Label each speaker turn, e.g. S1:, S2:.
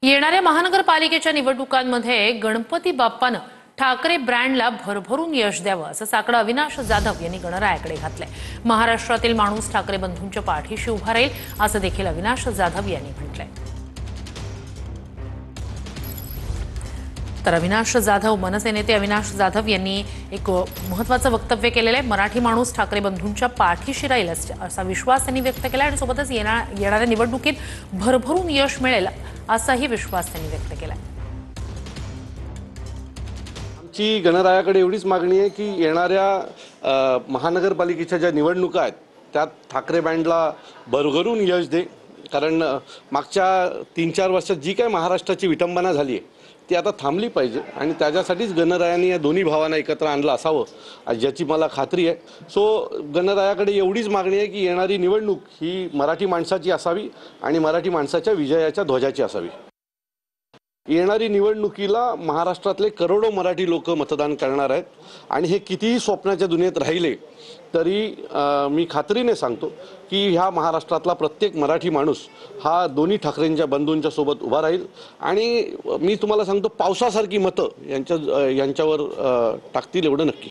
S1: येणाऱ्या महानगरपालिकेच्या निवडणुकांमध्ये गणपती बाप्पानं ठाकरे ब्रँडला भरभरून यश द्यावं असं साकडं अविनाश जाधव यांनी गणरायाकडे घातलंय। महाराष्ट्रातील माणूस ठाकरे बंधूंच्या पाठीशी उभा राहील असं देखील अविनाश जाधव यांनी म्हटलंय। तर अविनाश जाधव, मनसे नेते अविनाश जाधव यांनी एक महत्त्वाचं वक्तव्य केलेलं आहे। मराठी माणूस ठाकरे बंधूंच्या पाठीशी राहील असा विश्वास त्यांनी व्यक्त केला आणि सोबतच येणाऱ्या निवडणुकीत भरभरून यश मिळेल असाही विश्वास त्यांनी व्यक्त केला।
S2: आमची गणरायाकडे एवढीच मागणी आहे की येणाऱ्या महानगरपालिकेच्या ज्या निवडणुका आहेत त्यात ठाकरे बँडला भरभरून यश दे, कारण मागच्या 3-4 वर्षात जी काय महाराष्ट्राची विटंबना झाली आहे ती आता थांबली पाहिजे आणि त्याच्यासाठीच गणरायाने या दोन्ही भावांना एकत्र आणलं असावं ज्याची मला खात्री आहे। सो गणरायाकडे एवढीच मागणी आहे की येणारी निवडणूक ही मराठी माणसाची असावी आणि मराठी माणसाच्या विजयाच्या ध्वजाची असावी। येणारी निवडणुकीला महाराष्ट्रातले करोडो मराठी लोक मतदान करणार आहेत आणि हे कितीही स्वप्नाच्या दुनियेत राहिले तरी मी खात्रीने सांगतो की ह्या महाराष्ट्रातला प्रत्येक मराठी माणूस हा दोन्ही ठाकरेंच्या बंधूंच्या सोबत उभा राहील आणि मी तुम्हाला सांगतो पावसासारखी मतं यांच्यावर टाकतील एवढं नक्की।